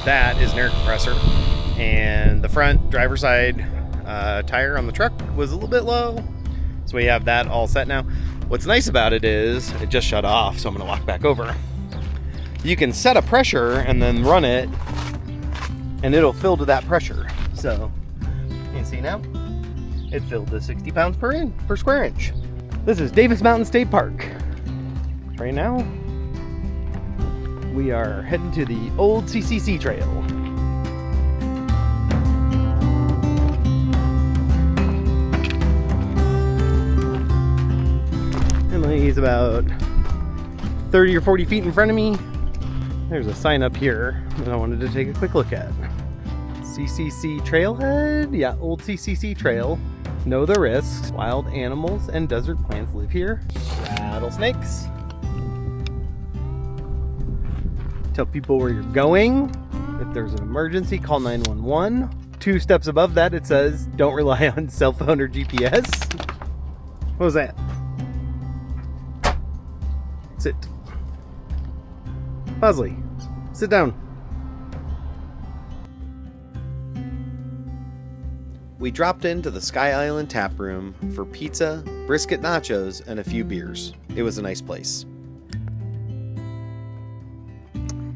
That is an air compressor, and the front driver's side tire on the truck was a little bit low, so we have that all set now. What's nice about it is it just shut off, so I'm gonna walk back over. You can set a pressure and then run it, and it'll fill to that pressure. So you can see now it filled to 60 pounds per square inch. This is Davis Mountain State Park. Right now we are heading to the old CCC trail. Emily's about 30 or 40 feet in front of me. There's a sign up here that I wanted to take a quick look at. CCC Trailhead? Yeah, old CCC Trail. Know the risks. Wild animals and desert plants live here. Rattlesnakes. Tell people where you're going. If there's an emergency, call 911. 2 steps above that, it says, don't rely on cell phone or GPS. What was that? Sit. Bosley, sit down. We dropped into the Sky Island Taproom for pizza, brisket nachos, and a few beers. It was a nice place.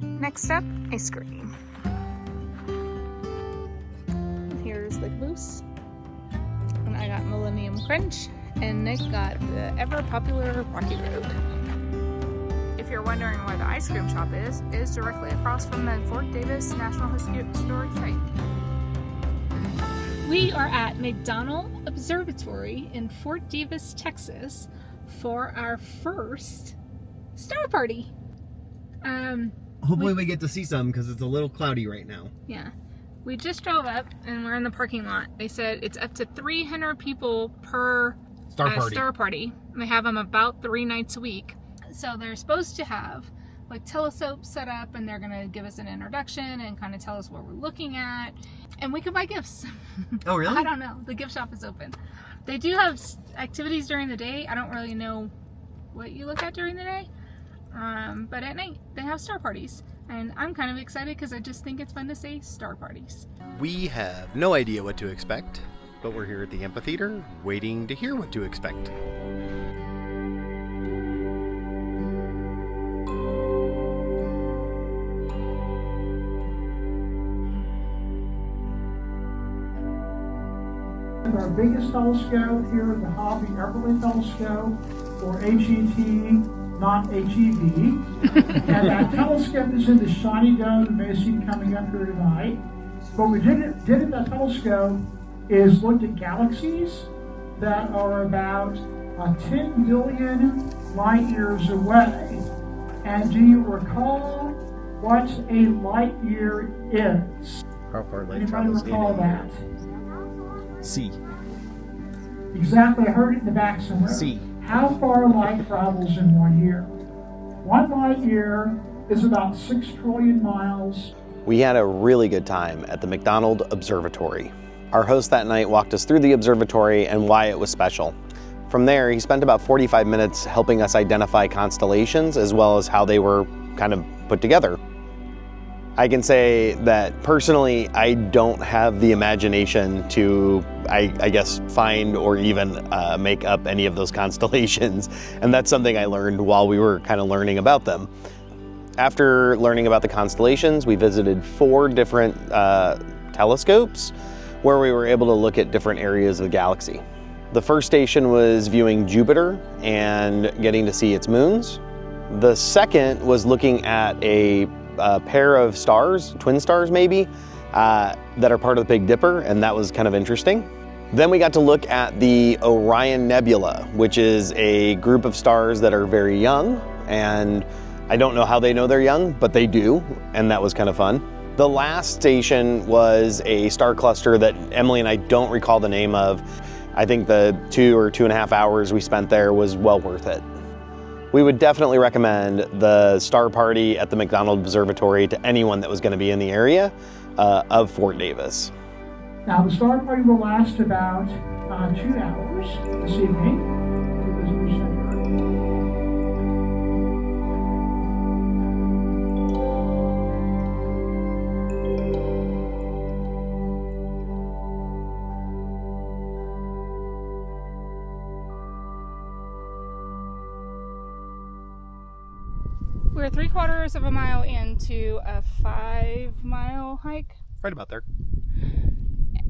Next up, ice cream. Here's the mousse. And I got Millennium Crunch, and Nick got the ever popular Rocky Road. If you're wondering where the ice cream shop is directly across from the Fort Davis National Historic Site. We are at McDonald Observatory in Fort Davis, Texas for our first star party. Hopefully we get to see some because it's a little cloudy right now. Yeah. We just drove up and we're in the parking lot. They said it's up to 300 people per star party. They have them about 3 nights a week. So they're supposed to have like telescopes set up, and they're gonna give us an introduction and kind of tell us what we're looking at, and we can buy gifts. Oh really? I don't know. The gift shop is open. They do have activities during the day. I don't really know what you look at during the day, but at night they have star parties, and I'm kind of excited because I just think it's fun to say star parties. We have no idea what to expect, but we're here at the amphitheater waiting to hear what to expect. Our biggest telescope here is the Hobby Everly Telescope, or HET, not HEV. And that telescope is in the shiny dome that may see coming up here tonight. What we did at that telescope is looked at galaxies that are about 10 billion light years away. And do you recall what a light year is? How far light Anybody travels recall in that? C. Exactly, I heard it in the back somewhere. C. How far light travels in 1 year? 1 light year is about 6 trillion miles. We had a really good time at the McDonald Observatory. Our host that night walked us through the observatory and why it was special. From there, he spent about 45 minutes helping us identify constellations as well as how they were kind of put together. I can say that personally, I don't have the imagination to, I guess, find or even make up any of those constellations. And that's something I learned while we were kind of learning about them. After learning about the constellations, we visited 4 different telescopes where we were able to look at different areas of the galaxy. The first station was viewing Jupiter and getting to see its moons. The second was looking at a pair of stars, twin stars maybe, that are part of the Big Dipper, and that was kind of interesting. Then we got to look at the Orion Nebula, which is a group of stars that are very young, and I don't know how they know they're young, but they do, and that was kind of fun. The last station was a star cluster that Emily and I don't recall the name of. I think the 2 or 2.5 hours we spent there was well worth it. We would definitely recommend the star party at the McDonald Observatory to anyone that was going to be in the area of Fort Davis. Now the star party will last about 2 hours this evening. We're 3/4 of a mile into a 5-mile hike. Right about there.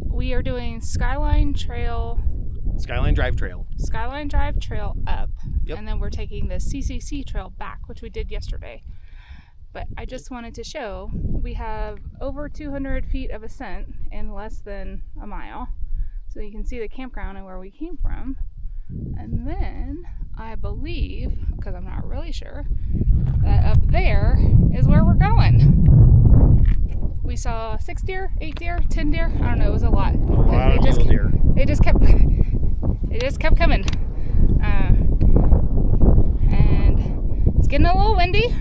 We are doing Skyline Drive Trail. Skyline Drive Trail up. Yep. And then we're taking the CCC Trail back, which we did yesterday. But I just wanted to show we have over 200 feet of ascent in less than a mile. So you can see the campground and where we came from. And then I believe, because I'm not really sure, that up there is where we're going. We saw 6 deer, 8 deer, 10 deer. I don't know, it was a lot. A lot of little deer. They just kept coming. And it's getting a little windy.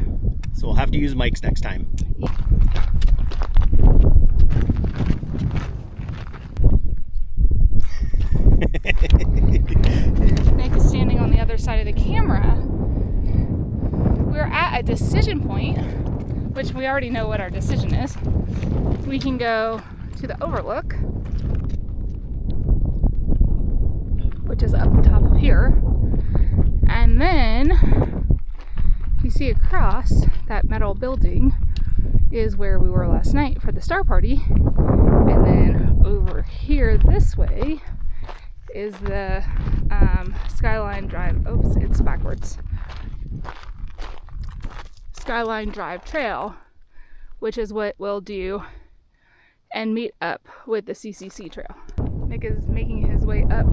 So we'll have to use mics next time. Nick is standing on the other side of the camera. We're at a decision point, which we already know what our decision is. We can go to the overlook, which is up the top of here. And then, if you see across that metal building, is where we were last night for the star party. And then over here this way is the Skyline Drive. Oops, it's backwards. Skyline Drive Trail, which is what we'll do and meet up with the CCC Trail. Nick is making his way up.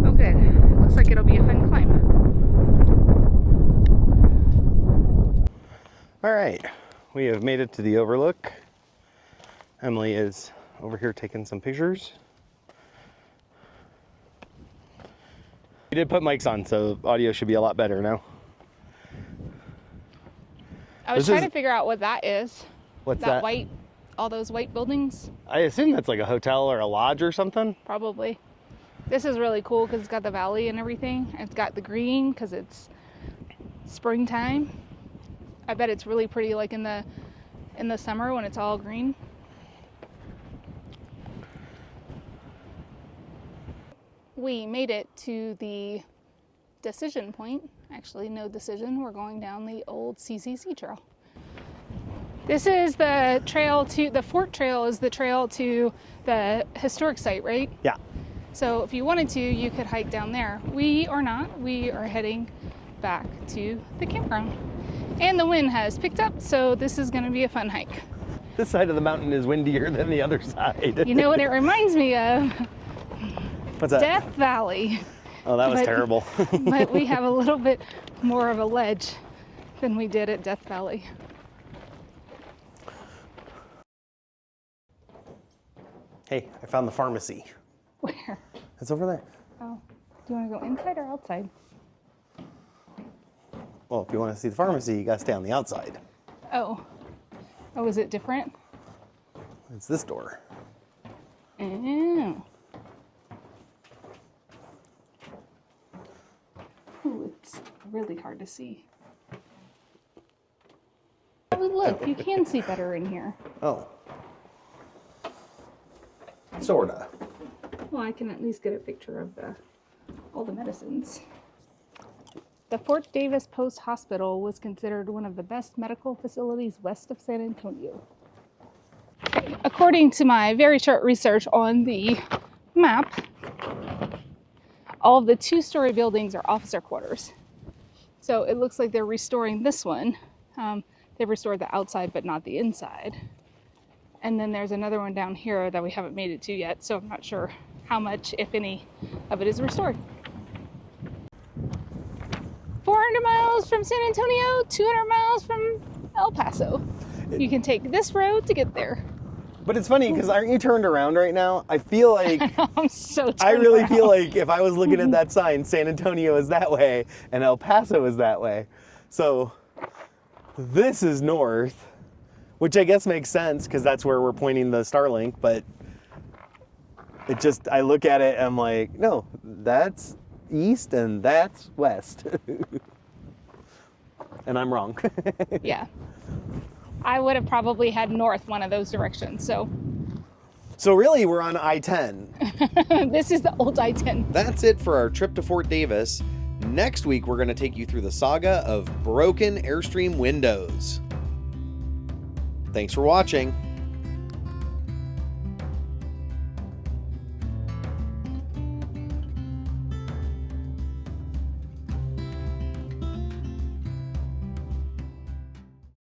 Oh good, looks like it'll be a fun climb. All right, we have made it to the overlook. Emily is over here taking some pictures. We did put mics on, so audio should be a lot better now. I was trying to figure out what that is. What's that? White, all those white buildings? I assume that's like a hotel or a lodge or something. Probably. This is really cool because it's got the valley and everything. It's got the green because it's springtime. I bet it's really pretty like in the summer when it's all green. We made it to the decision point. Actually, no decision. We're going down the old CCC Trail. This is the trail to, the Fort Trail is the trail to the historic site, right? Yeah. So if you wanted to, you could hike down there. We are not. We are heading back to the campground. And the wind has picked up, so this is going to be a fun hike. This side of the mountain is windier than the other side. You know what it reminds me of? What's that? Death Valley. Oh, that was terrible. But we have a little bit more of a ledge than we did at Death Valley. Hey, I found the pharmacy. Where? It's over there. Oh, do you want to go inside or outside? Well, if you want to see the pharmacy, you got to stay on the outside. Oh. Oh, is it different? It's this door. Oh. Ooh, it's really hard to see. Oh, look, you can see better in here. Oh. Sorta. Well, I can at least get a picture of all the medicines. The Fort Davis Post Hospital was considered one of the best medical facilities west of San Antonio. According to my very short research on the map, all of the 2-story buildings are officer quarters. So it looks like they're restoring this one. They've restored the outside, but not the inside. And then there's another one down here that we haven't made it to yet, so I'm not sure how much, if any, of it is restored. 400 miles from San Antonio, 200 miles from El Paso. You can take this road to get there. But it's funny because aren't you turned around right now? I feel like I'm so I really feel like if I was looking at that sign, San Antonio is that way and El Paso is that way. So this is north, which I guess makes sense because that's where we're pointing the Starlink, but it just, I look at it and I'm like, no, that's east and that's west. And I'm wrong. Yeah. I would have probably had north one of those directions, so. So really we're on I-10. This is the old I-10. That's it for our trip to Fort Davis. Next week, we're going to take you through the saga of broken Airstream windows. Thanks for watching.